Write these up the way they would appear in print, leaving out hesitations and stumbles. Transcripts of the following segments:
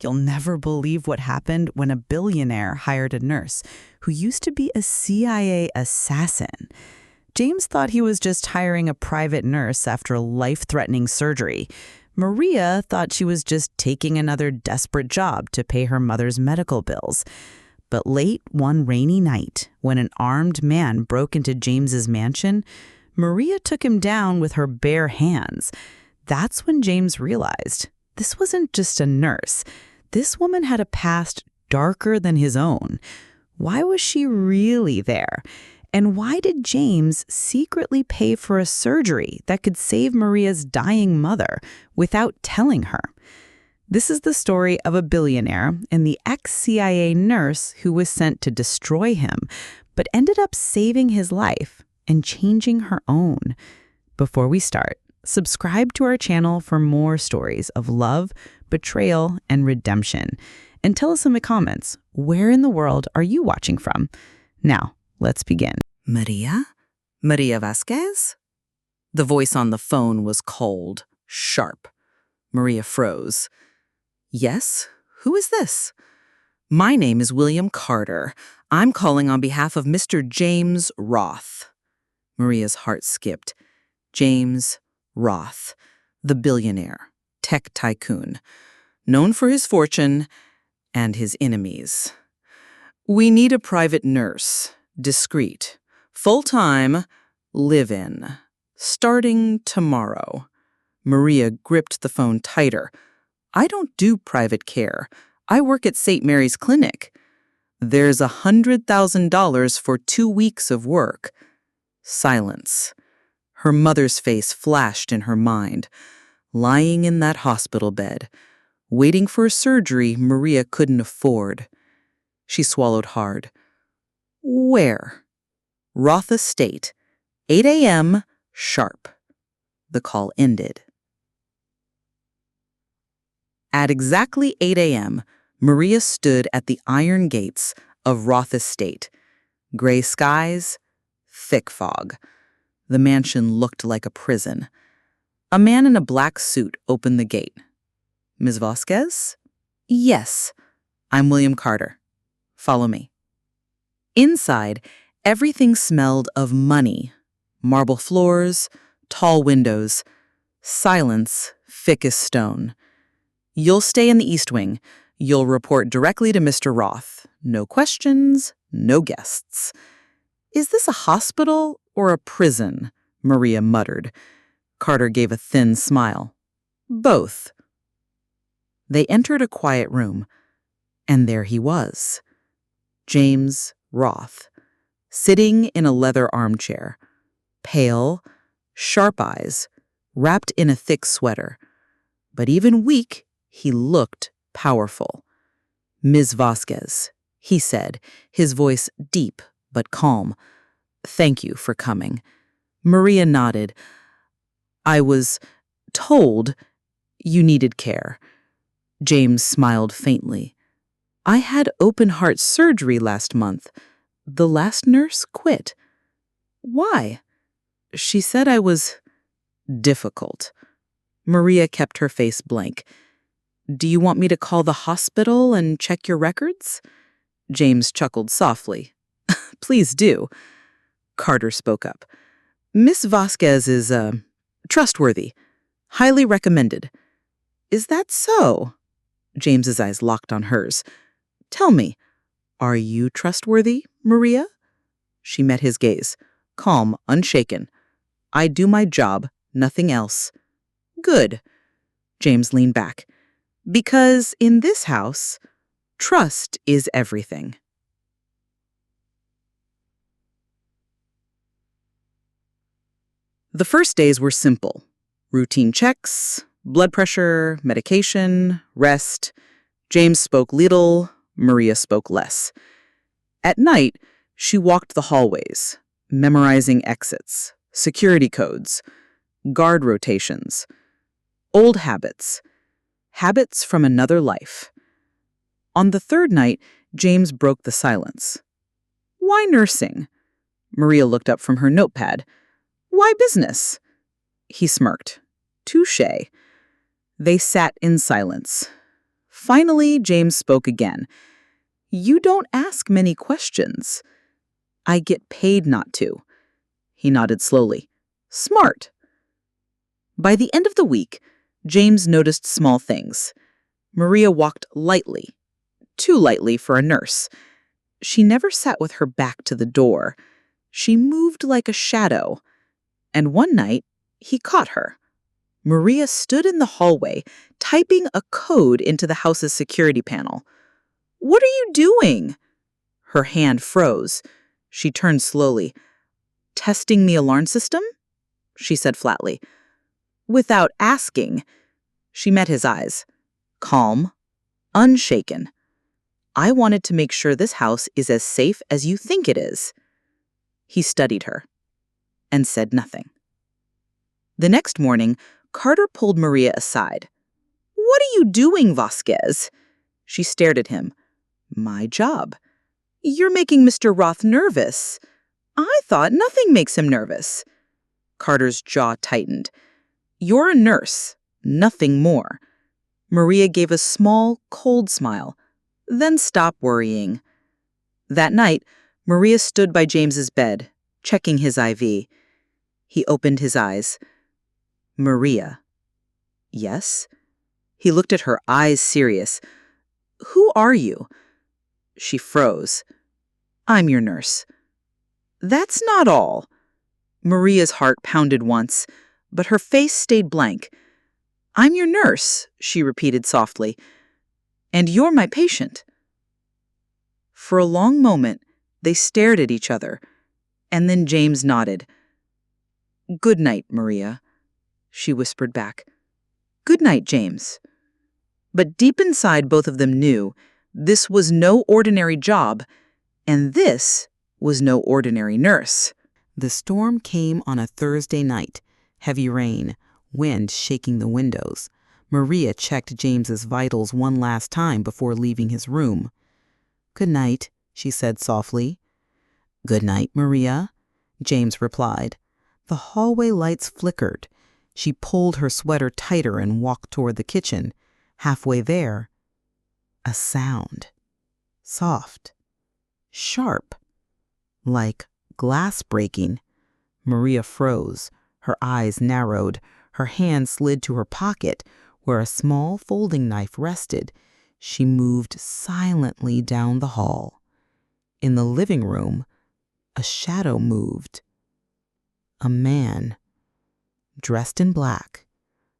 You'll never believe what happened when a billionaire hired a nurse who used to be a CIA assassin. James thought he was just hiring a private nurse after life-threatening surgery. Maria thought she was just taking another desperate job to pay her mother's medical bills. But late one rainy night, when an armed man broke into James's mansion, Maria took him down with her bare hands. That's when James realized this wasn't just a nurse. This woman had a past darker than his own. Why was she really there? And why did James secretly pay for a surgery that could save Maria's dying mother without telling her? This is the story of a billionaire and the ex-CIA nurse who was sent to destroy him, but ended up saving his life and changing her own. Before we start, subscribe to our channel for more stories of love, betrayal, and redemption. And tell us in the comments, where in the world are you watching from? Now, let's begin. Maria? Maria Vasquez? The voice on the phone was cold, sharp. Maria froze. Yes? Who is this? My name is William Carter. I'm calling on behalf of Mr. James Roth. Maria's heart skipped. James Roth, the billionaire, tech tycoon, known for his fortune and his enemies. We need a private nurse, discreet, full-time, live-in, starting tomorrow. Maria gripped the phone tighter. I don't do private care. I work at St. Mary's Clinic. There's $100,000 for 2 weeks of work. Silence. Her mother's face flashed in her mind, lying in that hospital bed, waiting for a surgery Maria couldn't afford. She swallowed hard. Where? Roth Estate, 8 a.m. sharp. The call ended. At exactly 8 a.m., Maria stood at the iron gates of Roth Estate. Gray skies, thick fog. The mansion looked like a prison. A man in a black suit opened the gate. Ms. Vasquez? Yes, I'm William Carter. Follow me. Inside, everything smelled of money. Marble floors, tall windows, silence thick as stone. You'll stay in the East Wing. You'll report directly to Mr. Roth. No questions, no guests. Is this a hospital or a prison? Maria muttered. Carter gave a thin smile. Both. They entered a quiet room, and there he was. James Roth, sitting in a leather armchair, pale, sharp eyes, wrapped in a thick sweater. But even weak, he looked powerful. Ms. Vasquez, he said, his voice deep but calm. Thank you for coming. Maria nodded. I was told you needed care. James smiled faintly. I had open-heart surgery last month. The last nurse quit. Why? She said I was difficult. Maria kept her face blank. Do you want me to call the hospital and check your records? James chuckled softly. Please do. Carter spoke up. Miss Vasquez is, trustworthy. Highly recommended. Is that so? James's eyes locked on hers. Tell me, are you trustworthy, Maria? She met his gaze, calm, unshaken. I do my job, nothing else. Good. James leaned back. Because in this house, trust is everything. The first days were simple. Routine checks, blood pressure, medication, rest. James spoke little, Maria spoke less. At night, she walked the hallways, memorizing exits, security codes, guard rotations, old habits from another life. On the third night, James broke the silence. Why nursing? Maria looked up from her notepad. Why business? He smirked. Touché. They sat in silence. Finally, James spoke again. "You don't ask many questions." "I get paid not to." He nodded slowly. "Smart." By the end of the week, James noticed small things. Maria walked lightly, too lightly for a nurse. She never sat with her back to the door. She moved like a shadow. And one night, he caught her. Maria stood in the hallway, typing a code into the house's security panel. "What are you doing?" Her hand froze. She turned slowly. "Testing the alarm system?" she said flatly. Without asking, she met his eyes. Calm, unshaken. "I wanted to make sure this house is as safe as you think it is." He studied her and said nothing. The next morning, Carter pulled Maria aside. "What are you doing, Vasquez?" She stared at him. "My job." "You're making Mr. Roth nervous." "I thought nothing makes him nervous." Carter's jaw tightened. "You're a nurse, nothing more." Maria gave a small, cold smile, then stopped worrying. That night, Maria stood by James's bed, checking his IV. He opened his eyes. "Maria." "Yes?" He looked at her, eyes serious. "Who are you?" She froze. "I'm your nurse." "That's not all." Maria's heart pounded once, but her face stayed blank. "I'm your nurse," she repeated softly. "And you're my patient." For a long moment, they stared at each other, and then James nodded. "Good night, Maria," she whispered back. "Good night, James." But deep inside, both of them knew this was no ordinary job, and this was no ordinary nurse. The storm came on a Thursday night. Heavy rain, wind shaking the windows. Maria checked James's vitals one last time before leaving his room. "Good night," she said softly. "Good night, Maria," James replied. The hallway lights flickered. She pulled her sweater tighter and walked toward the kitchen. Halfway there, a sound. Soft. Sharp. Like glass breaking. Maria froze. Her eyes narrowed. Her hand slid to her pocket, where a small folding knife rested. She moved silently down the hall. In the living room, a shadow moved. A man, dressed in black,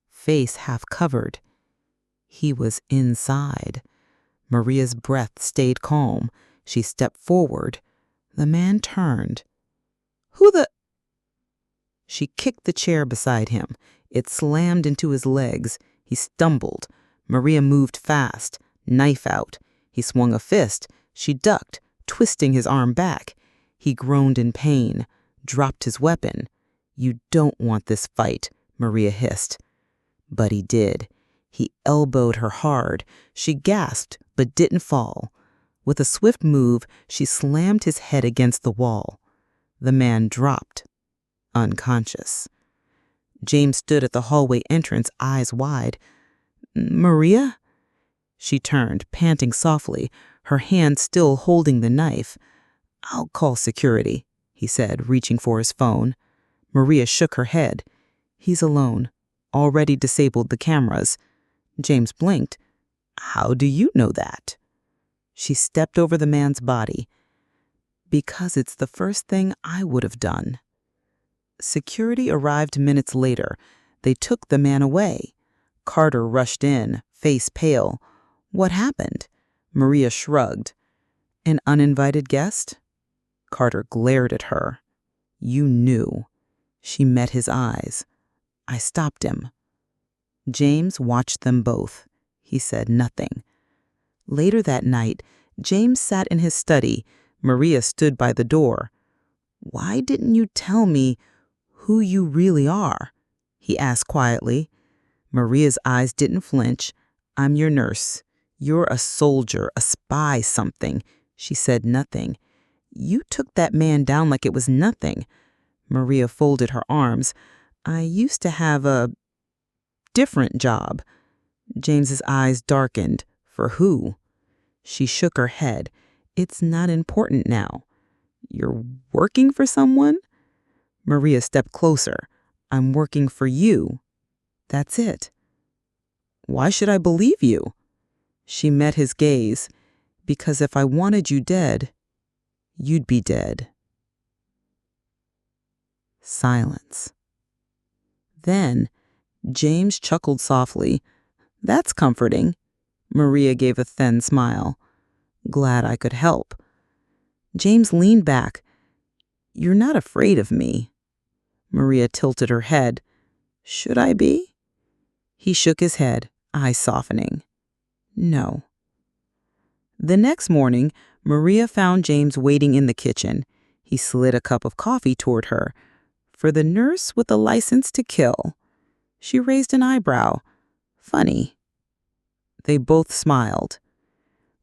face half covered. He was inside. Maria's breath stayed calm. She stepped forward. The man turned. "Who the—" She kicked the chair beside him. It slammed into his legs. He stumbled. Maria moved fast, knife out. He swung a fist. She ducked, twisting his arm back. He groaned in pain, dropped his weapon. "You don't want this fight," Maria hissed. But he did. He elbowed her hard. She gasped, but didn't fall. With a swift move, she slammed his head against the wall. The man dropped, unconscious. James stood at the hallway entrance, eyes wide. "Maria?" She turned, panting softly, her hand still holding the knife. "I'll call security," he said, reaching for his phone. Maria shook her head. "He's alone. Already disabled the cameras." James blinked. "How do you know that?" She stepped over the man's body. "Because it's the first thing I would have done." Security arrived minutes later. They took the man away. Carter rushed in, face pale. "What happened?" Maria shrugged. "An uninvited guest?" Carter glared at her. "You knew." She met his eyes. "I stopped him." James watched them both. He said nothing. Later that night, James sat in his study. Maria stood by the door. "Why didn't you tell me who you really are?" he asked quietly. Maria's eyes didn't flinch. "I'm your nurse. You're a soldier, a spy, something." She said nothing. "You took that man down like it was nothing." Maria folded her arms. "I used to have a different job." James's eyes darkened. For who? She shook her head. It's not important now. You're working for someone? Maria stepped closer. I'm working for you. That's it. Why should I believe you? She met his gaze. Because if I wanted you dead, you'd be dead. Silence. Then, James chuckled softly. That's comforting. Maria gave a thin smile. Glad I could help. James leaned back. You're not afraid of me. Maria tilted her head. Should I be? He shook his head, eyes softening. No. The next morning, Maria found James waiting in the kitchen. He slid a cup of coffee toward her. For the nurse with a license to kill. She raised an eyebrow. Funny. They both smiled.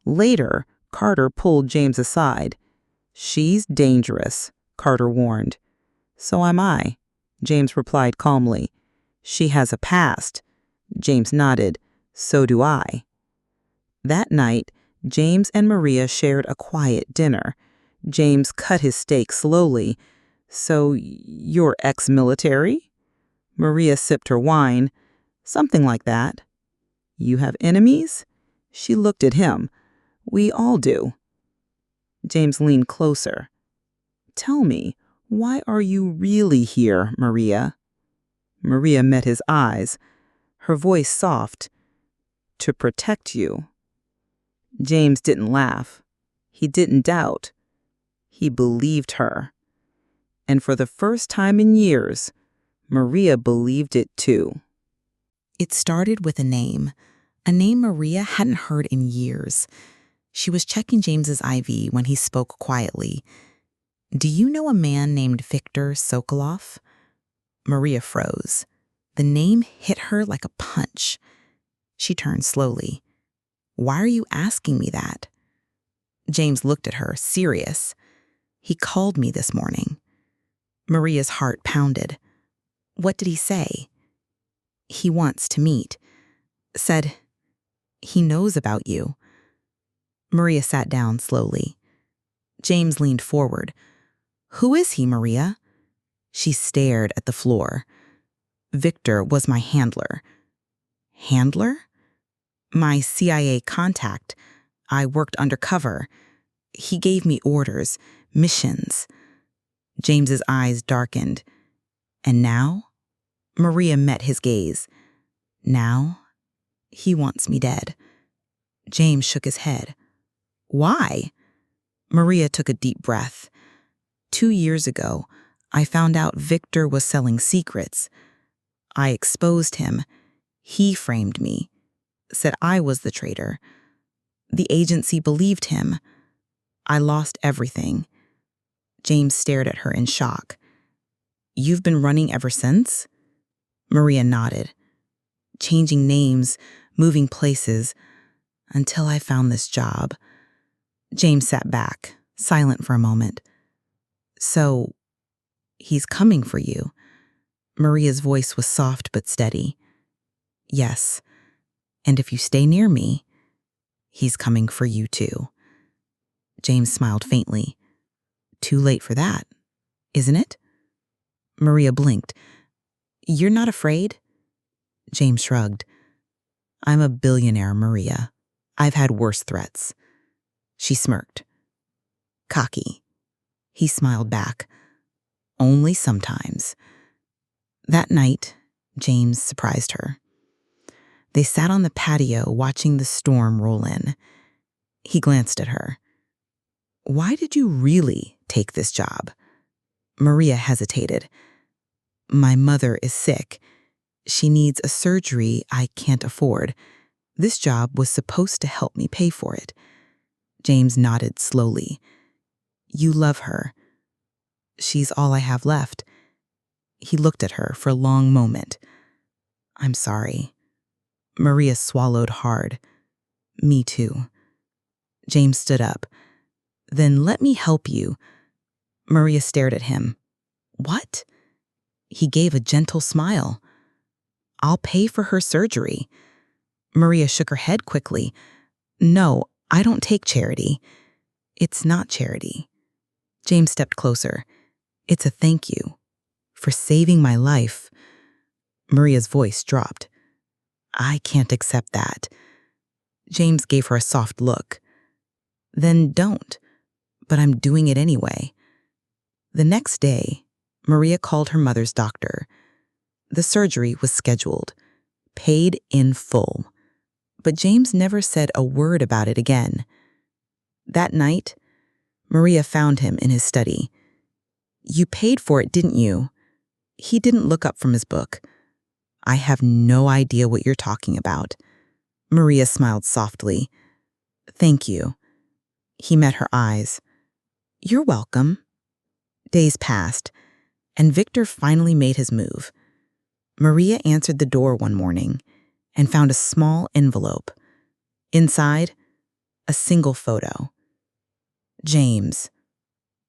Later, Carter pulled James aside. She's dangerous, Carter warned. So am I, James replied calmly. She has a past. James nodded. So do I. That night, James and Maria shared a quiet dinner. James cut his steak slowly. So you're ex-military? Maria sipped her wine. Something like that. You have enemies? She looked at him. We all do. James leaned closer. Tell me, why are you really here, Maria? Maria met his eyes, her voice soft. To protect you. James didn't laugh. He didn't doubt. He believed her. And for the first time in years, Maria believed it too. It started with a name Maria hadn't heard in years. She was checking James's IV when he spoke quietly. Do you know a man named Viktor Sokolov? Maria froze. The name hit her like a punch. She turned slowly. Why are you asking me that? James looked at her, serious. He called me this morning. Maria's heart pounded. What did he say? He wants to meet. Said, he knows about you. Maria sat down slowly. James leaned forward. Who is he, Maria? She stared at the floor. Viktor was my handler. Handler? My CIA contact. I worked undercover. He gave me orders, missions. James's eyes darkened. And now? Maria met his gaze. Now? He wants me dead. James shook his head. Why? Maria took a deep breath. 2 years ago, I found out Viktor was selling secrets. I exposed him. He framed me. Said I was the traitor. The agency believed him. I lost everything. James stared at her in shock. You've been running ever since? Maria nodded. Changing names, moving places, until I found this job. James sat back, silent for a moment. So, he's coming for you. Maria's voice was soft but steady. Yes, and if you stay near me, he's coming for you too. James smiled faintly. Too late for that, isn't it? Maria blinked. You're not afraid? James shrugged. I'm a billionaire, Maria. I've had worse threats. She smirked. Cocky. He smiled back. Only sometimes. That night, James surprised her. They sat on the patio watching the storm roll in. He glanced at her. Why did you really take this job? Maria hesitated. My mother is sick. She needs a surgery I can't afford. This job was supposed to help me pay for it. James nodded slowly. You love her. She's all I have left. He looked at her for a long moment. I'm sorry. Maria swallowed hard. Me too. James stood up. Then let me help you. Maria stared at him. What? He gave a gentle smile. I'll pay for her surgery. Maria shook her head quickly. No, I don't take charity. It's not charity. James stepped closer. It's a thank you for saving my life. Maria's voice dropped. I can't accept that. James gave her a soft look. Then don't. But I'm doing it anyway. The next day, Maria called her mother's doctor. The surgery was scheduled, paid in full. But James never said a word about it again. That night, Maria found him in his study. You paid for it, didn't you? He didn't look up from his book. I have no idea what you're talking about. Maria smiled softly. Thank you. He met her eyes. You're welcome. Days passed, and Viktor finally made his move. Maria answered the door one morning and found a small envelope. Inside, a single photo. James,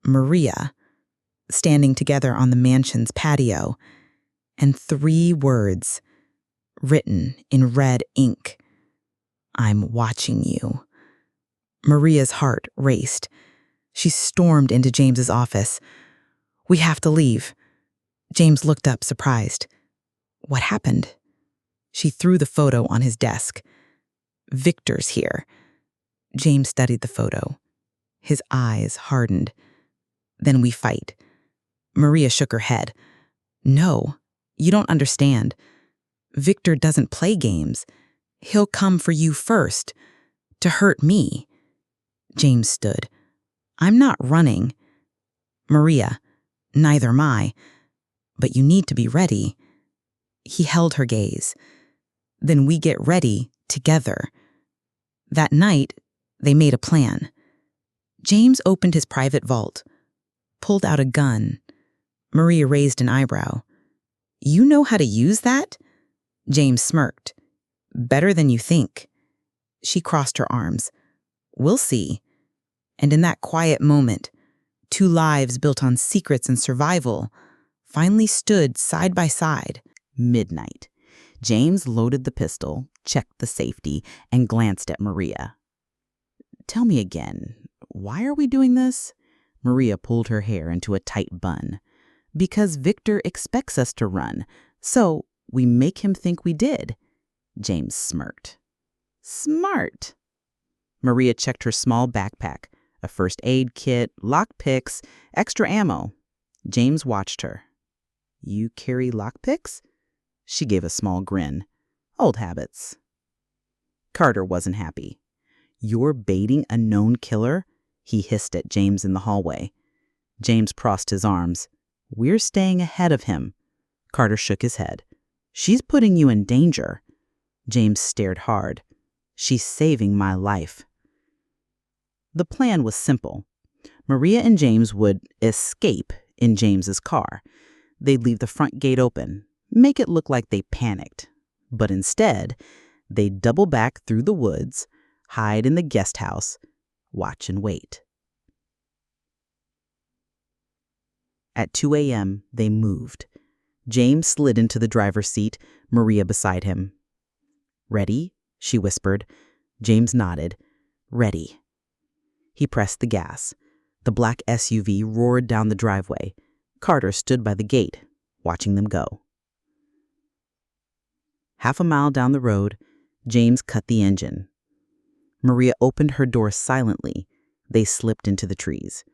Maria, standing together on the mansion's patio, and 3 words written in red ink. I'm watching you. Maria's heart raced. She stormed into James's office. We have to leave. James looked up, surprised. What happened? She threw the photo on his desk. Viktor's here. James studied the photo. His eyes hardened. Then we fight. Maria shook her head. No, you don't understand. Viktor doesn't play games. He'll come for you first, to hurt me. James stood. I'm not running. Maria, neither am I. But you need to be ready. He held her gaze. Then we get ready together. That night, they made a plan. James opened his private vault, pulled out a gun. Maria raised an eyebrow. You know how to use that? James smirked. Better than you think. She crossed her arms. We'll see. And in that quiet moment, 2 lives built on secrets and survival finally stood side by side. Midnight. James loaded the pistol, checked the safety, and glanced at Maria. Tell me again, why are we doing this? Maria pulled her hair into a tight bun. Because Viktor expects us to run, so we make him think we did. James smirked. Smart. Maria checked her small backpack, a first aid kit, lockpicks, extra ammo. James watched her. You carry lockpicks? She gave a small grin. Old habits. Carter wasn't happy. You're baiting a known killer? He hissed at James in the hallway. James crossed his arms. We're staying ahead of him. Carter shook his head. She's putting you in danger. James stared hard. She's saving my life. The plan was simple. Maria and James would escape in James's car. They'd leave the front gate open, make it look like they panicked. But instead, they'd double back through the woods, hide in the guest house, watch and wait. At 2 a.m., they moved. James slid into the driver's seat, Maria beside him. Ready? She whispered. James nodded. Ready. He pressed the gas. The black SUV roared down the driveway. Carter stood by the gate, watching them go. Half a mile down the road, James cut the engine. Maria opened her door silently. They slipped into the trees.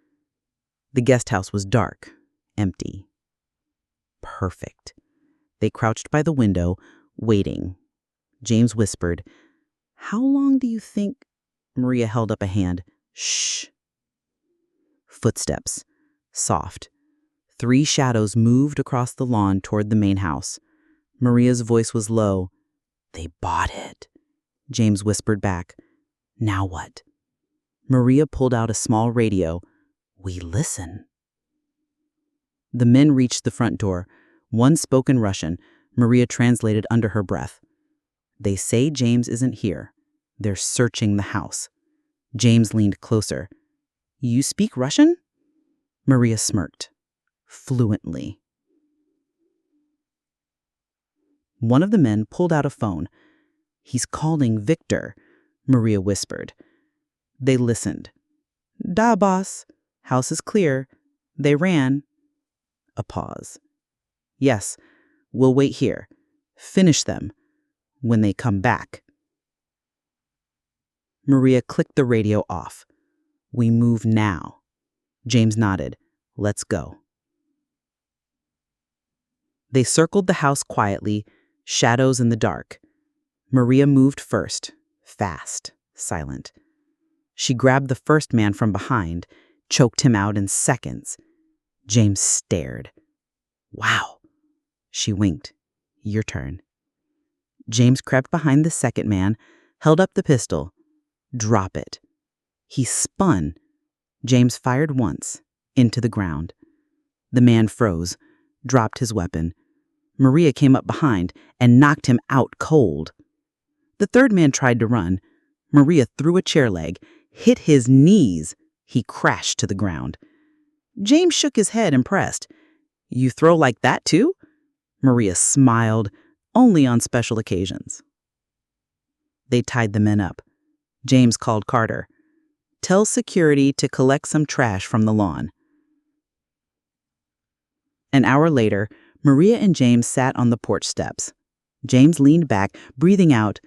The guest house was dark, empty. Perfect. They crouched by the window, waiting. James whispered, How long do you think? Maria held up a hand. Shh. Footsteps. Soft. 3 shadows moved across the lawn toward the main house. Maria's voice was low. They bought it. James whispered back. Now what? Maria pulled out a small radio. We listen. The men reached the front door. One spoke in Russian. Maria translated under her breath. They say James isn't here. They're searching the house. James leaned closer. You speak Russian? Maria smirked. Fluently. One of the men pulled out a phone. He's calling Viktor. Maria whispered. They listened. "Da, boss. House is clear." They ran. A pause. "Yes, we'll wait here. Finish them when they come back." Maria clicked the radio off. "We move now." James nodded. "Let's go." They circled the house quietly, shadows in the dark. Maria moved first, fast, silent. She grabbed the first man from behind, choked him out in seconds. James stared. "Wow." She winked. "Your turn." James crept behind the second man, held up the pistol. "Drop it." He spun. James fired once, into the ground. The man froze, dropped his weapon. Maria came up behind and knocked him out cold. The third man tried to run. Maria threw a chair leg, hit his knees. He crashed to the ground. James shook his head, impressed. "You throw like that too?" Maria smiled, only on special occasions. They tied the men up. James called Carter. "Tell security to collect some trash from the lawn." An hour later, Maria and James sat on the porch steps. James leaned back, breathing out.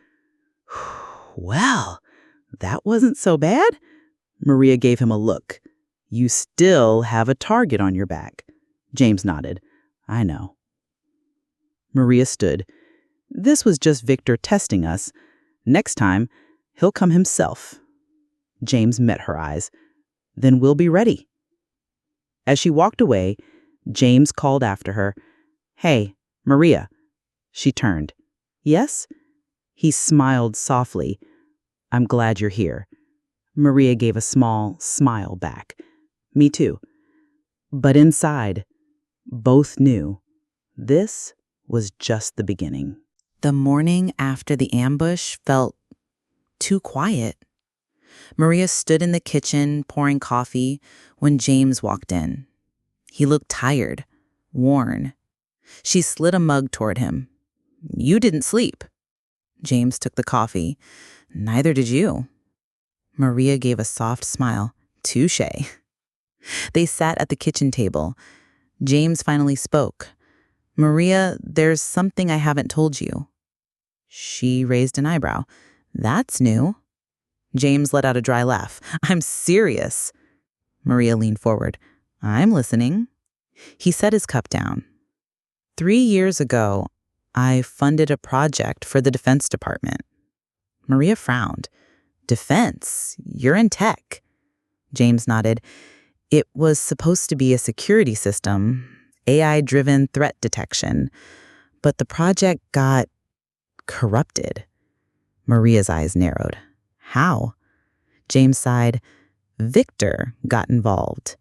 "Well, that wasn't so bad." Maria gave him a look. "You still have a target on your back." James nodded. "I know." Maria stood. "This was just Viktor testing us. Next time, he'll come himself." James met her eyes. "Then we'll be ready." As she walked away, James called after her, "Hey, Maria." She turned. "Yes?" He smiled softly. "I'm glad you're here." Maria gave a small smile back. "Me too." But inside, both knew this was just the beginning. The morning after the ambush felt too quiet. Maria stood in the kitchen pouring coffee when James walked in. He looked tired, worn. She slid a mug toward him. "You didn't sleep." James took the coffee. "Neither did you." Maria gave a soft smile. "Touché." They sat at the kitchen table. James finally spoke. "Maria, there's something I haven't told you." She raised an eyebrow. "That's new." James let out a dry laugh. "I'm serious." Maria leaned forward. "I'm listening." He set his cup down. 3 years ago, I funded a project for the Defense Department. Maria frowned. "Defense? You're in tech." James nodded. "It was supposed to be a security system, AI-driven threat detection, but the project got corrupted." Maria's eyes narrowed. "How?" James sighed. "Viktor got involved.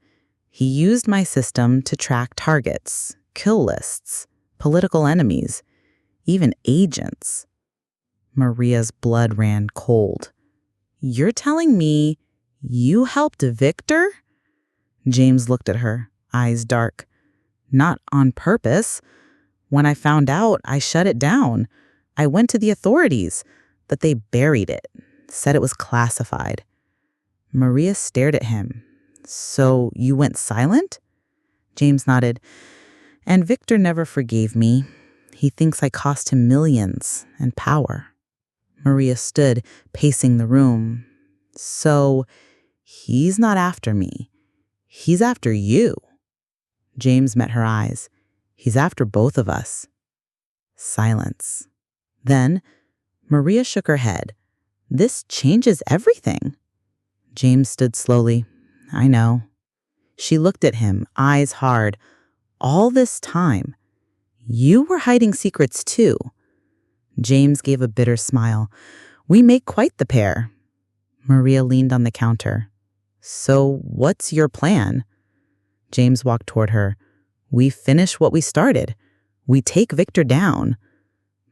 He used my system to track targets, kill lists, political enemies, even agents." Maria's blood ran cold. "You're telling me you helped Viktor?" James looked at her, eyes dark. "Not on purpose. When I found out, I shut it down. I went to the authorities, but they buried it, said it was classified." Maria stared at him. "So you went silent?" James nodded. "And Viktor never forgave me. He thinks I cost him millions and power." Maria stood, pacing the room. "So he's not after me. He's after you." James met her eyes. "He's after both of us." Silence. Then Maria shook her head. "This changes everything." James stood slowly. "I know." She looked at him, eyes hard. "All this time, you were hiding secrets too." James gave a bitter smile. "We make quite the pair." Maria leaned on the counter. "So what's your plan?" James walked toward her. "We finish what we started. We take Viktor down."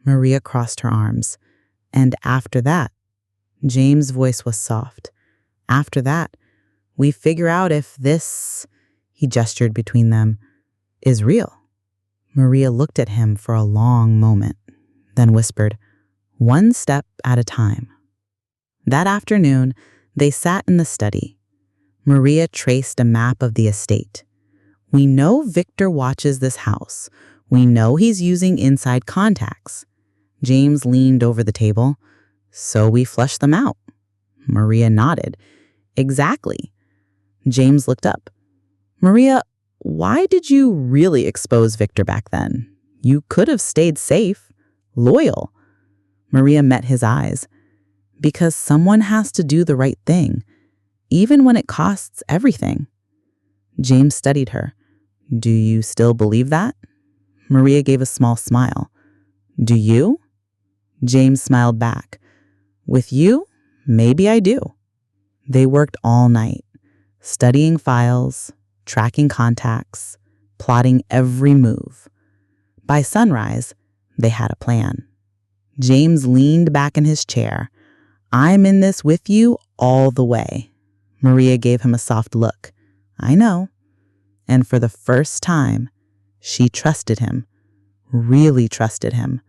Maria crossed her arms. "And after that," James' voice was soft, "after that, we figure out if this," he gestured between them, "is real." Maria looked at him for a long moment, then whispered, "One step at a time." That afternoon, they sat in the study. Maria traced a map of the estate. We know Viktor watches this house. We know he's using inside contacts. James leaned over the table. So we flushed them out. Maria nodded. Exactly. James looked up. Maria, why did you really expose Viktor back then? You could have stayed safe, loyal. Maria met his eyes. Because someone has to do the right thing, even when it costs everything. James studied her. Do you still believe that? Maria gave a small smile. Do you? James smiled back. With you, maybe I do. They worked all night, studying files, tracking contacts, plotting every move. By sunrise, they had a plan. James leaned back in his chair. I'm in this with you all the way. Maria gave him a soft look. I know. And for the first time, she trusted him, really trusted him.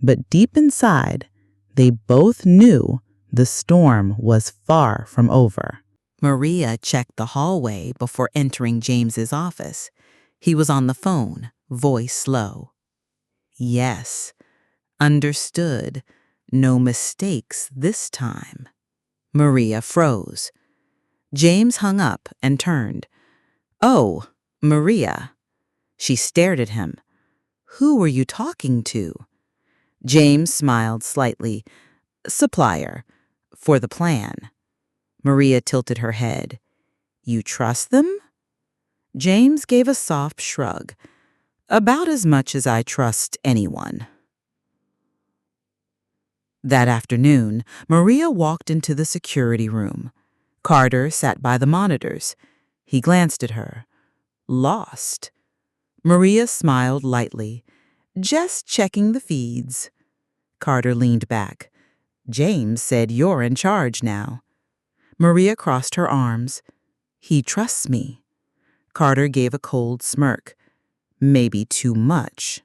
But deep inside, they both knew the storm was far from over. Maria checked the hallway before entering James's office. He was on the phone, voice low. Yes, understood. No mistakes this time. Maria froze. James hung up and turned. Oh, Maria. She stared at him. Who were you talking to? James smiled slightly. Supplier. For the plan. Maria tilted her head. You trust them? James gave a soft shrug. About as much as I trust anyone. That afternoon, Maria walked into the security room. Carter sat by the monitors. He glanced at her. Lost. Maria smiled lightly. Just checking the feeds. Carter leaned back. James said you're in charge now. Maria crossed her arms. He trusts me. Carter gave a cold smirk. Maybe too much.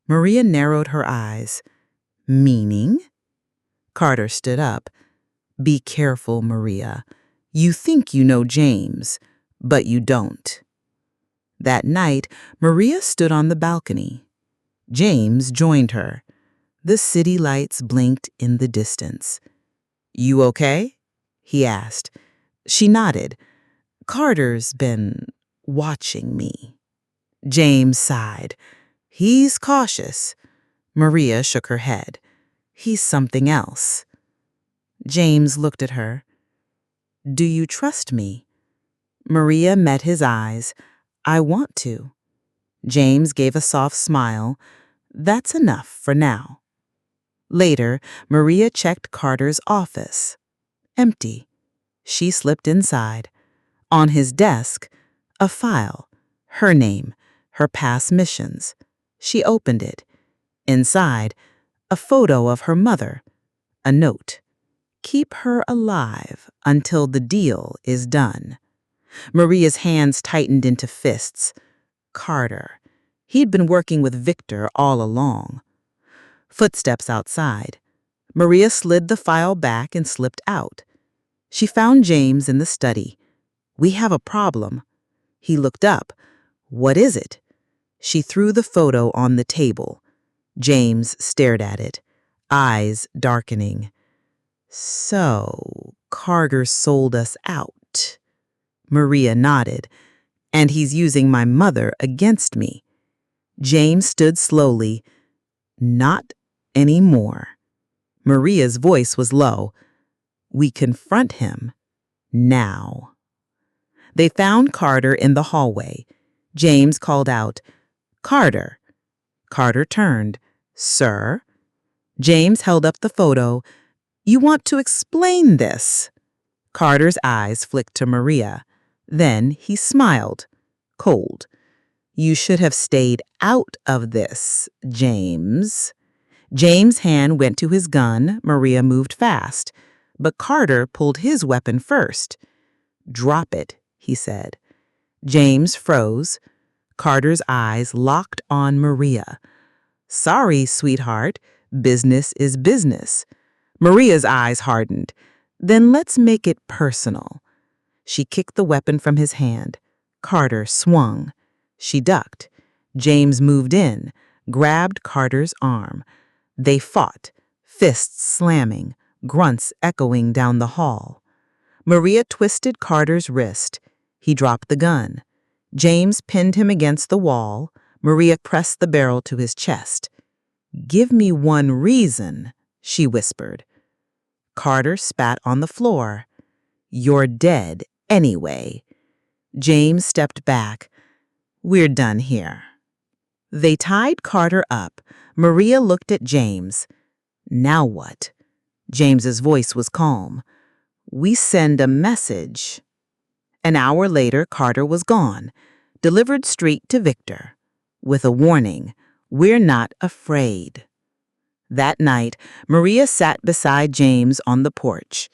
Maria narrowed her eyes. Meaning? Carter stood up. Be careful, Maria. You think you know James, but you don't. That night, Maria stood on the balcony. James joined her. The city lights blinked in the distance. You okay? He asked. She nodded. Carter's been watching me. James sighed. He's cautious. Maria shook her head. He's something else. James looked at her. Do you trust me? Maria met his eyes. I want to. James gave a soft smile. That's enough for now. Later, Maria checked Carter's office. Empty. She slipped inside. On his desk, a file. Her name, her past missions. She opened it. Inside, a photo of her mother. A note. Keep her alive until the deal is done. Maria's hands tightened into fists. Carter. He'd been working with Viktor all along. Footsteps outside. Maria slid the file back and slipped out. She found James in the study. We have a problem. He looked up. What is it? She threw the photo on the table. James stared at it, eyes darkening. So, Carter sold us out. Maria nodded. And he's using my mother against me. James stood slowly. Not anymore. Maria's voice was low. We confront him now. They found Carter in the hallway. James called out, Carter. Carter turned. Sir? James held up the photo. You want to explain this? Carter's eyes flicked to Maria. Then he smiled, cold. You should have stayed out of this, James. James' hand went to his gun. Maria moved fast. But Carter pulled his weapon first. Drop it, he said. James froze. Carter's eyes locked on Maria. Sorry, sweetheart. Business is business. Maria's eyes hardened. Then let's make it personal. She kicked the weapon from his hand. Carter swung. She ducked. James moved in, grabbed Carter's arm. They fought, fists slamming, grunts echoing down the hall. Maria twisted Carter's wrist. He dropped the gun. James pinned him against the wall. Maria pressed the barrel to his chest. "Give me one reason," she whispered. Carter spat on the floor. "You're dead anyway." James stepped back. "We're done here." They tied Carter up. Maria looked at James. "Now what?" James's voice was calm. "We send a message." An hour later, Carter was gone, delivered straight to Viktor, with a warning, "We're not afraid." That night, Maria sat beside James on the porch.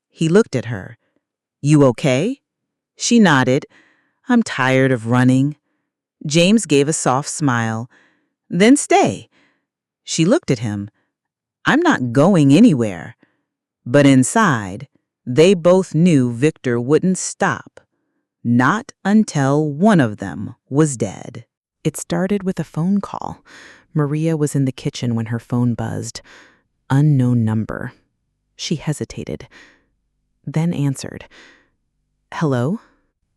He looked at her. "You okay?" She nodded. "I'm tired of running." James gave a soft smile. "Then stay." She looked at him. "I'm not going anywhere." But inside, they both knew Viktor wouldn't stop. Not until one of them was dead. It started with a phone call. Maria was in the kitchen when her phone buzzed. Unknown number. She hesitated, then answered. "Hello?"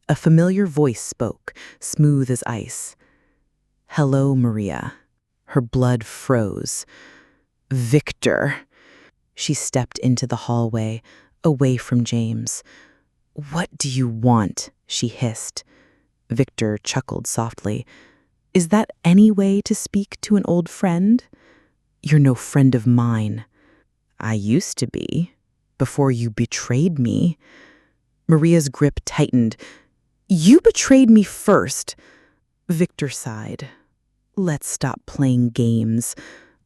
A familiar voice spoke, smooth as ice. "Hello, Maria." Her blood froze. "Viktor." She stepped into the hallway, away from James. "What do you want?" she hissed. Viktor chuckled softly. "Is that any way to speak to an old friend? You're no friend of mine." "I used to be, before you betrayed me." Maria's grip tightened. "You betrayed me first." Viktor sighed. "Let's stop playing games.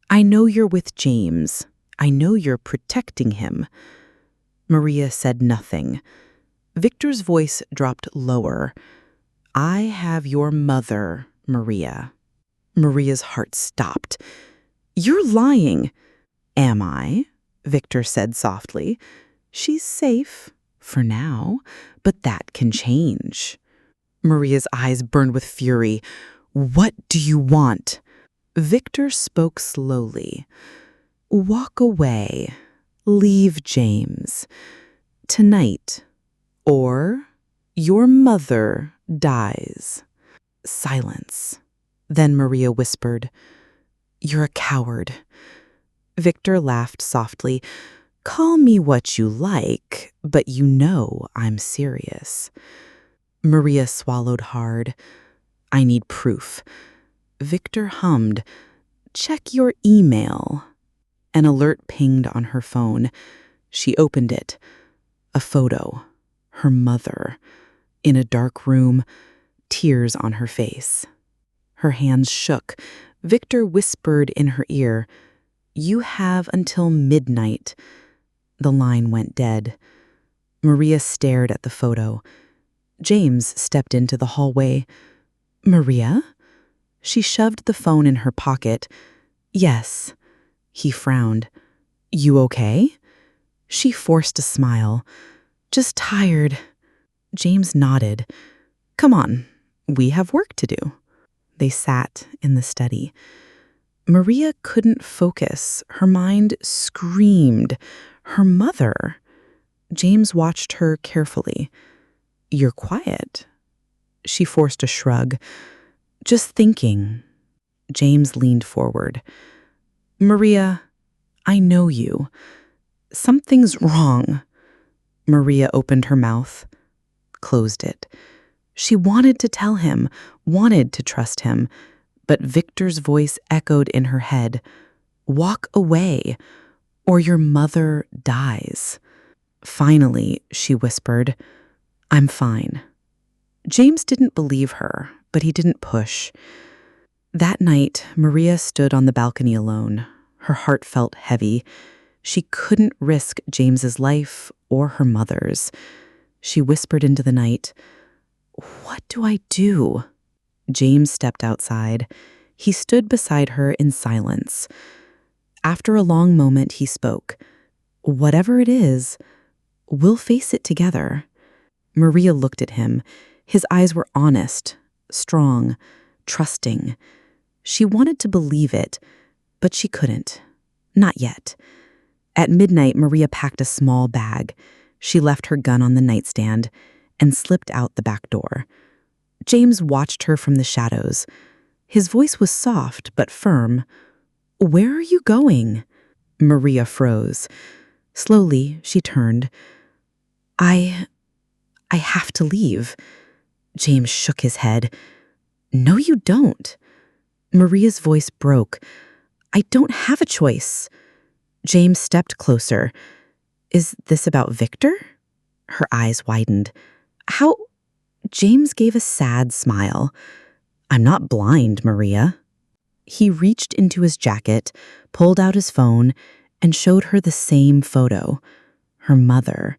I know you're with James. I know you're protecting him." Maria said nothing. Viktor's voice dropped lower. "I have your mother, Maria." Maria's heart stopped. "You're lying." "Am I?" Viktor said softly. "She's safe, for now, but that can change." Maria's eyes burned with fury. "What do you want?" Viktor spoke slowly. "Walk away. Leave James. Tonight. Or your mother dies." Silence. Then Maria whispered, "You're a coward." Viktor laughed softly. "Call me what you like, but you know I'm serious." Maria swallowed hard. "I need proof." Viktor hummed, "Check your email." An alert pinged on her phone. She opened it. A photo. Her mother. In a dark room, tears on her face. Her hands shook. Viktor whispered in her ear, "You have until midnight." The line went dead. Maria stared at the photo. James stepped into the hallway. "Maria?" She shoved the phone in her pocket. "Yes." He frowned. "You okay?" She forced a smile. "Just tired." James nodded. "Come on, we have work to do." They sat in the study. Maria couldn't focus. Her mind screamed. Her mother. James watched her carefully. "You're quiet." She forced a shrug. "Just thinking." James leaned forward. "Maria, I know you. Something's wrong." Maria opened her mouth, closed it. She wanted to tell him, wanted to trust him, but Viktor's voice echoed in her head. "Walk away, or your mother dies." Finally, she whispered, "I'm fine." James didn't believe her, but he didn't push. That night, Maria stood on the balcony alone. Her heart felt heavy. She couldn't risk James's life or her mother's. She whispered into the night, "What do I do?" James stepped outside. He stood beside her in silence. After a long moment, he spoke. "Whatever it is, We'll face it together. Maria looked at him. His eyes were honest, strong, trusting. She wanted to believe it, but she couldn't. Not yet. At midnight, Maria packed a small bag. She left her gun on the nightstand and slipped out the back door. James watched her from the shadows. His voice was soft but firm. "Where are you going?" Maria froze. Slowly, she turned. I have to leave." James shook his head. "No, you don't." Maria's voice broke. "I don't have a choice." James stepped closer. "Is this about Viktor?" Her eyes widened. "How?" James gave a sad smile. "I'm not blind, Maria." He reached into his jacket, pulled out his phone, and showed her the same photo. Her mother.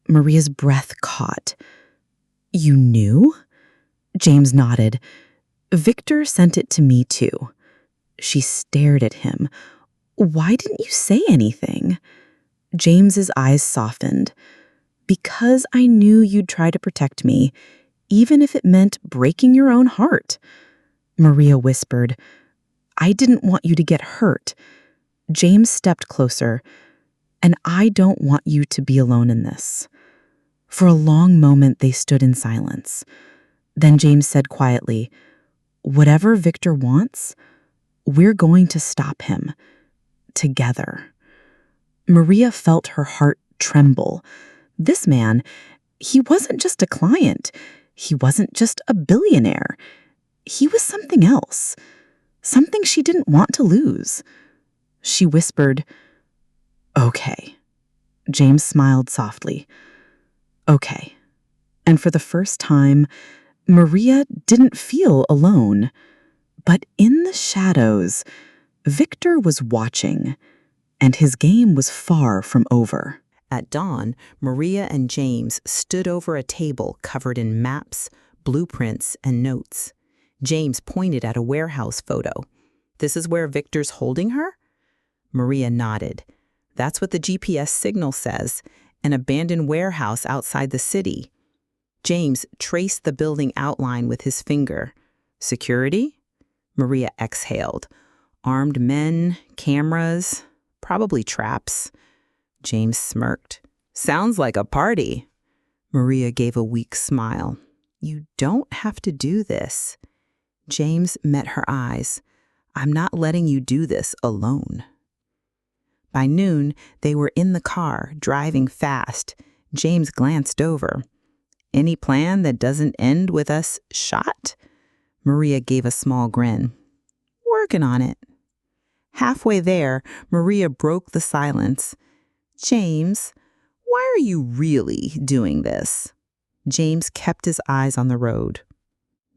Maria's breath caught. "You knew?" James nodded. "Viktor sent it to me too." She stared at him. "Why didn't you say anything?" James's eyes softened. "Because I knew you'd try to protect me, even if it meant breaking your own heart." Maria whispered, "I didn't want you to get hurt." James stepped closer. "And I don't want you to be alone in this." For a long moment, they stood in silence. Then James said quietly, "Whatever Viktor wants, we're going to stop him. Together." Maria felt her heart tremble. This man, he wasn't just a client. He wasn't just a billionaire. He was something else. Something she didn't want to lose. She whispered, "Okay." James smiled softly. "Okay." And for the first time, Maria didn't feel alone. But in the shadows, Viktor was watching, and his game was far from over. At dawn, Maria and James stood over a table covered in maps, blueprints, and notes. James pointed at a warehouse photo. "This is where Viktor's holding her?" Maria nodded. "That's what the GPS signal says, an abandoned warehouse outside the city." James traced the building outline with his finger. "Security?" Maria exhaled. "Armed men, cameras, probably traps." James smirked. "Sounds like a party." Maria gave a weak smile. "You don't have to do this." James met her eyes. "I'm not letting you do this alone." By noon, they were in the car, driving fast. James glanced over. "Any plan that doesn't end with us shot?" Maria gave a small grin. "Working on it." Halfway there, Maria broke the silence. "James, why are you really doing this?" James kept his eyes on the road.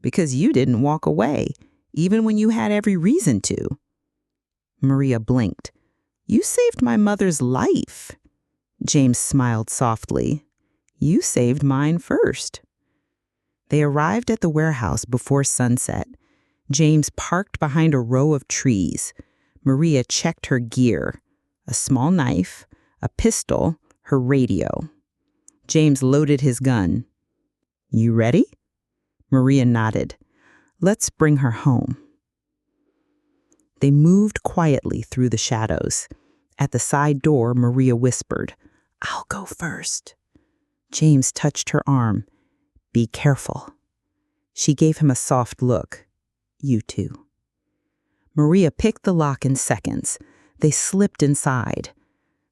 "Because you didn't walk away, even when you had every reason to." Maria blinked. "You saved my mother's life." James smiled softly. "You saved mine first." They arrived at the warehouse before sunset. James parked behind a row of trees. Maria checked her gear: a small knife, a pistol, her radio. James loaded his gun. "You ready?" Maria nodded. "Let's bring her home." They moved quietly through the shadows. At the side door, Maria whispered, "I'll go first." James touched her arm. "Be careful." She gave him a soft look. "You too." Maria picked the lock in seconds. They slipped inside.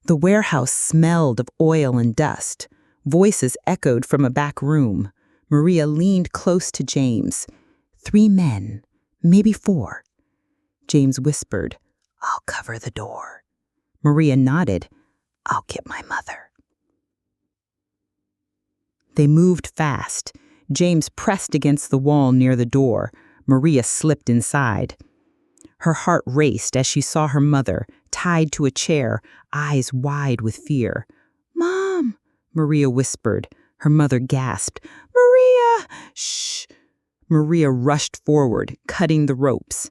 The warehouse smelled of oil and dust. Voices echoed from a back room. Maria leaned close to James. 3 men, maybe 4. James whispered, "I'll cover the door." Maria nodded. "I'll get my mother." They moved fast. James pressed against the wall near the door. Maria slipped inside. Her heart raced as she saw her mother, tied to a chair, eyes wide with fear. "Mom," Maria whispered. Her mother gasped. "Maria!" "Shh!" Maria rushed forward, cutting the ropes.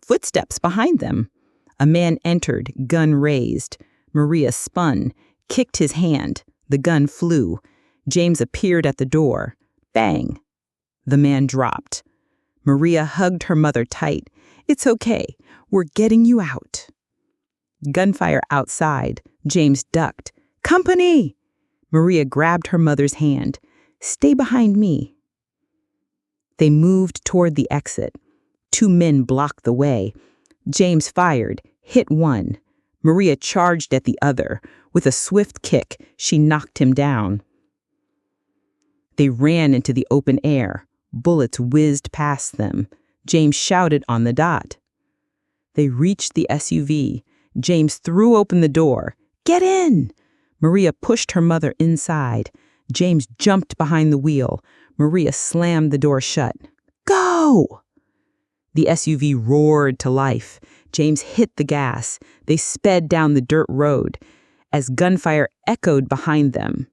Footsteps behind them. A man entered, gun raised. Maria spun, kicked his hand. The gun flew. James appeared at the door. Bang! The man dropped. Maria hugged her mother tight. "It's okay. We're getting you out." Gunfire outside. James ducked. "Company!" Maria grabbed her mother's hand. "Stay behind me." They moved toward the exit. 2 men blocked the way. James fired, hit one. Maria charged at the other. With a swift kick, she knocked him down. They ran into the open air. Bullets whizzed past them. James shouted on the dot. They reached the SUV. James threw open the door. "Get in!" Maria pushed her mother inside. James jumped behind the wheel. Maria slammed the door shut. "Go!" The SUV roared to life. James hit the gas. They sped down the dirt road as gunfire echoed behind them.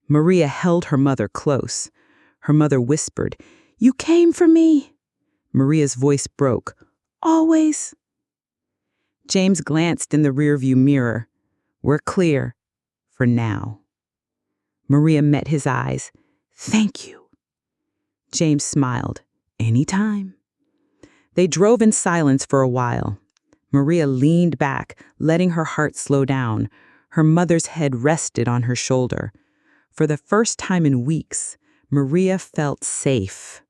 Maria held her mother close. Her mother whispered, "You came for me." Maria's voice broke. "Always." James glanced in the rearview mirror. "We're clear. For now." Maria met his eyes. "Thank you." James smiled. "Anytime." They drove in silence for a while. Maria leaned back, letting her heart slow down. Her mother's head rested on her shoulder. For the first time in weeks, Maria felt safe.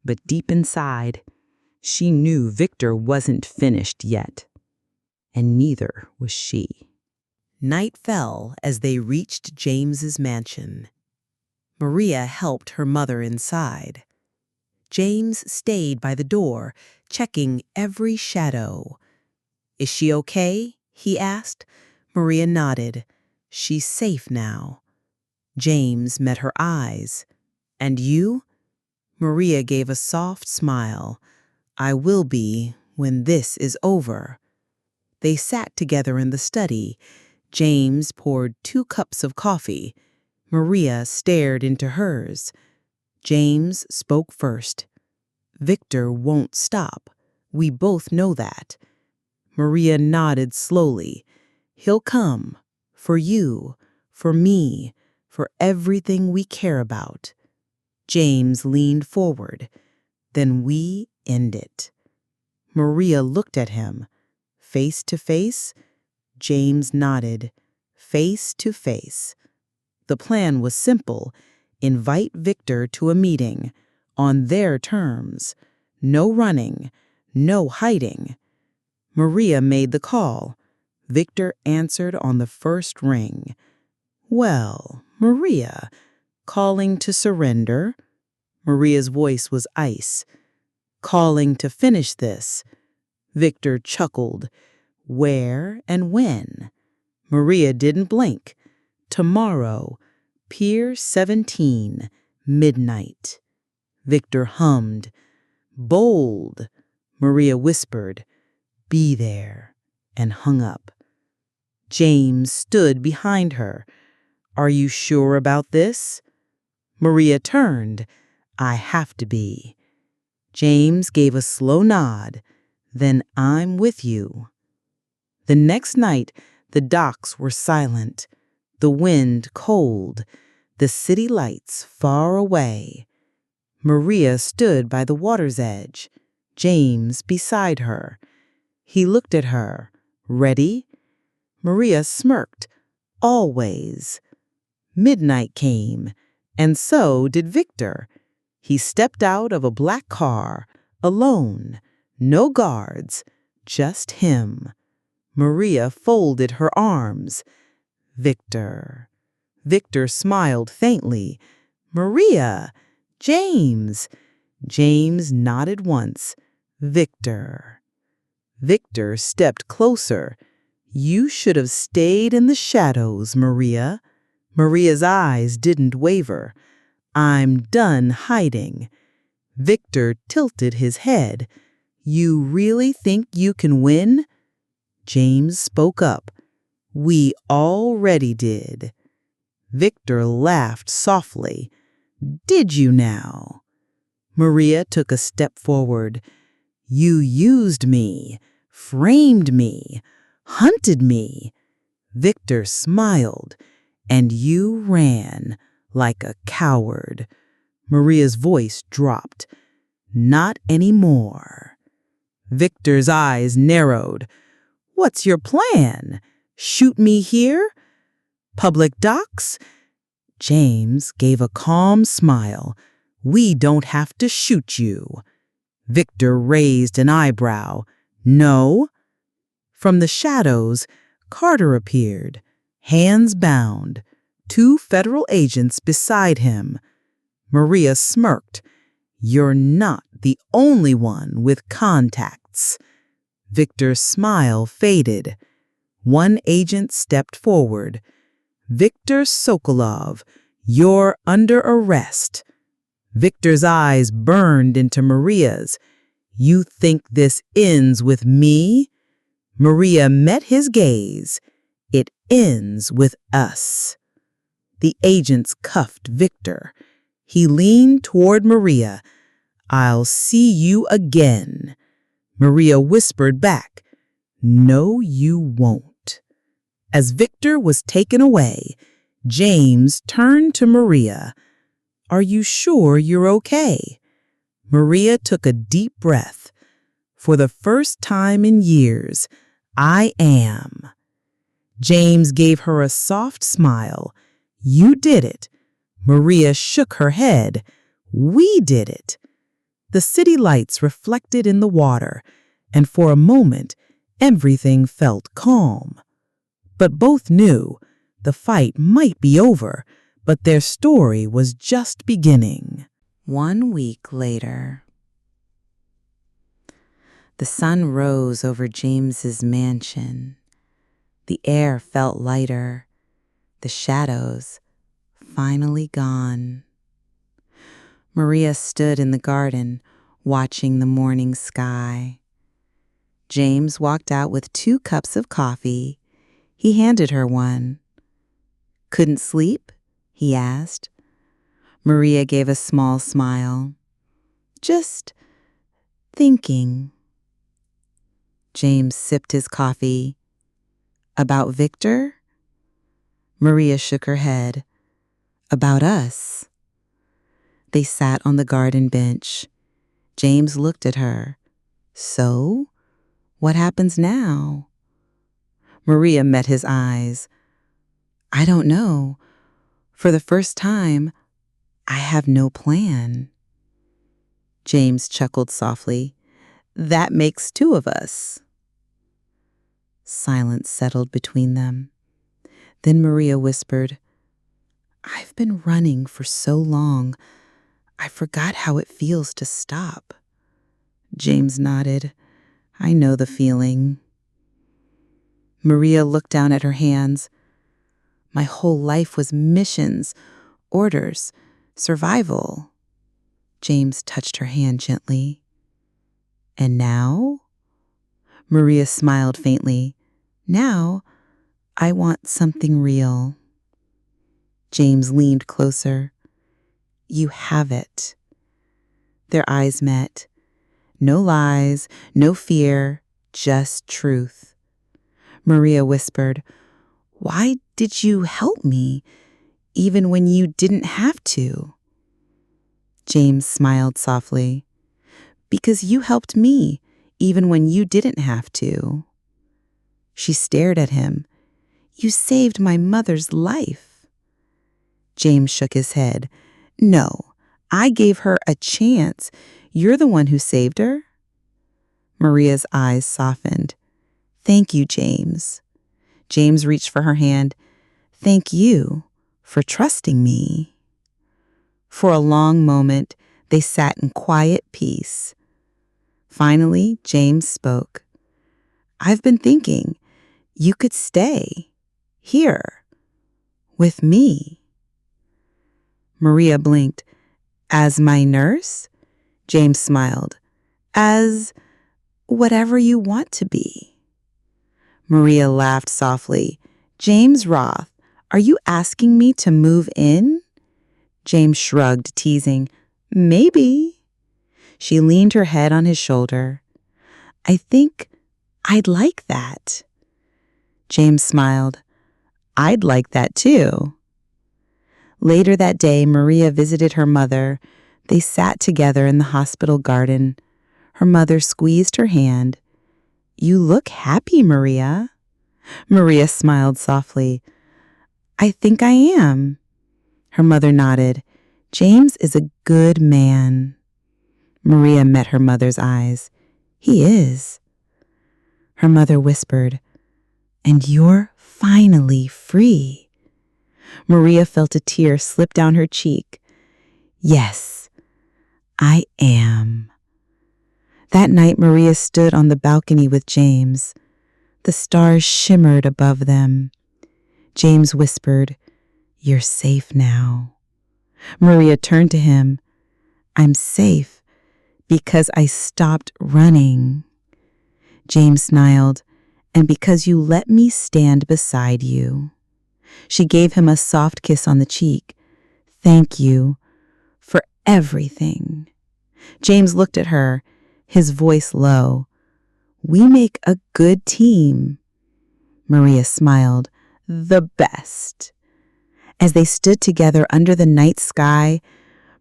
But deep inside, she knew Viktor wasn't finished yet. And neither was she. Night fell as they reached James's mansion. Maria helped her mother inside. James stayed by the door, checking every shadow. "Is she okay?" he asked. Maria nodded. "She's safe now." James met her eyes. "And you?" Maria gave a soft smile. "I will be when this is over." They sat together in the study. James poured 2 cups of coffee. Maria stared into hers. James spoke first. "Viktor won't stop. We both know that." Maria nodded slowly. "He'll come. For you, for me, for everything we care about." James leaned forward. "Then we end it." Maria looked at him. Face to face? James nodded. Face to face. The plan was simple. Invite Viktor to a meeting. On their terms. No running. No hiding. Maria made the call. Viktor answered on the first ring. "Well, Maria, calling to surrender?" Maria's voice was ice. "Calling to finish this?" Viktor chuckled. "Where and when?" Maria didn't blink. "Tomorrow, Pier 17, midnight." Viktor hummed. "Bold," Maria whispered. "Be there," and hung up. James stood behind her. "Are you sure about this?" Maria turned. "I have to be." James gave a slow nod. "Then I'm with you." The next night, the docks were silent, the wind cold, the city lights far away. Maria stood by the water's edge, James beside her. He looked at her. "Ready?" Maria smirked. "Always." Midnight came, and so did Viktor. He stepped out of a black car, alone, no guards, just him. Maria folded her arms. "Viktor." Viktor smiled faintly. "Maria! James!" James nodded once. "Viktor." Viktor stepped closer. "You should have stayed in the shadows, Maria." Maria's eyes didn't waver. "I'm done hiding." Viktor tilted his head. "You really think you can win?" James spoke up. "We already did." Viktor laughed softly. "Did you now?" Maria took a step forward. "You used me, framed me, hunted me." Viktor smiled. And you ran like a coward. Maria's voice dropped. Not anymore. Victor's eyes narrowed. What's your plan? Shoot me here? Public docks? James gave a calm smile. We don't have to shoot you. Victor raised an eyebrow. No? From the shadows, Carter appeared, hands bound, 2 federal agents beside him. Maria smirked. You're not the only one with contacts. Victor's smile faded. One agent stepped forward. Viktor Sokolov, you're under arrest. Victor's eyes burned into Maria's. You think this ends with me? Maria met his gaze. It ends with us. The agents cuffed Viktor. He leaned toward Maria. I'll see you again. Maria whispered back, No, you won't. As Viktor was taken away, James turned to Maria. Are you sure you're okay? Maria took a deep breath. For the first time in years, I am. James gave her a soft smile. You did it. Maria shook her head. We did it. The city lights reflected in the water, and for a moment, everything felt calm. But both knew the fight might be over, but their story was just beginning. 1 week later. The sun rose over James's mansion. The air felt lighter, the shadows finally gone. Maria stood in the garden, watching the morning sky. James walked out with 2 cups of coffee. He handed her one. Couldn't sleep? He asked. Maria gave a small smile. Just thinking. James sipped his coffee. About Viktor? Maria shook her head. About us. They sat on the garden bench. James looked at her. So, what happens now? Maria met his eyes. I don't know. For the first time, I have no plan. James chuckled softly. That makes 2 of us. Silence settled between them. Then Maria whispered, I've been running for so long, I forgot how it feels to stop. James nodded. I know the feeling. Maria looked down at her hands. My whole life was missions, orders, survival. James touched her hand gently. And now? Maria smiled faintly. Now, I want something real. James leaned closer. You have it. Their eyes met. No lies, no fear, just truth. Maria whispered, Why did you help me, even when you didn't have to? James smiled softly. Because you helped me, even when you didn't have to. She stared at him. You saved my mother's life. James shook his head. No, I gave her a chance. You're the one who saved her. Maria's eyes softened. Thank you, James. James reached for her hand. Thank you for trusting me. For a long moment, they sat in quiet peace. Finally, James spoke. I've been thinking you could stay here with me. Maria blinked. As my nurse? James smiled. As whatever you want to be. Maria laughed softly. James Roth, are you asking me to move in? James shrugged, teasing. Maybe. She leaned her head on his shoulder. I think I'd like that. James smiled. I'd like that too. Later that day, Maria visited her mother. They sat together in the hospital garden. Her mother squeezed her hand. "You look happy, Maria." Maria smiled softly. "I think I am." Her mother nodded. "James is a good man." Maria met her mother's eyes. "He is." Her mother whispered, "And you're finally free." Maria felt a tear slip down her cheek. "Yes, I am." That night, Maria stood on the balcony with James. The stars shimmered above them. James whispered, "You're safe now." Maria turned to him. "I'm safe because I stopped running." James smiled, "And because you let me stand beside you." She gave him a soft kiss on the cheek. "Thank you for everything." James looked at her, his voice low. "We make a good team." Maria smiled. "The best." As they stood together under the night sky,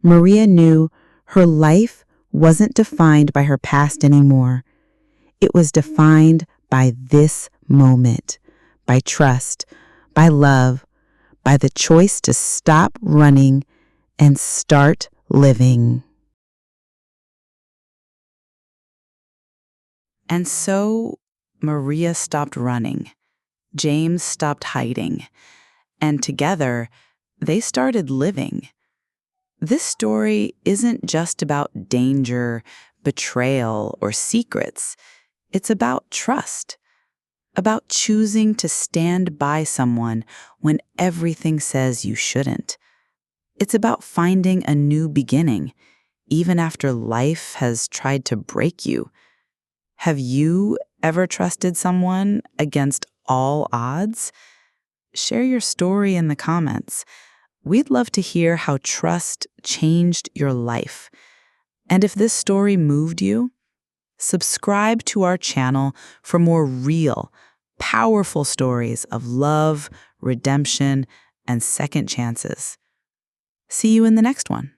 Maria knew her life wasn't defined by her past anymore. It was defined by this moment, by trust, by love, by the choice to stop running and start living. And so Maria stopped running. James stopped hiding. And together, they started living. This story isn't just about danger, betrayal, or secrets. It's about trust, about choosing to stand by someone when everything says you shouldn't. It's about finding a new beginning, even after life has tried to break you. Have you ever trusted someone against all odds? Share your story in the comments. We'd love to hear how trust changed your life. And if this story moved you, subscribe to our channel for more real, powerful stories of love, redemption, and second chances. See you in the next one.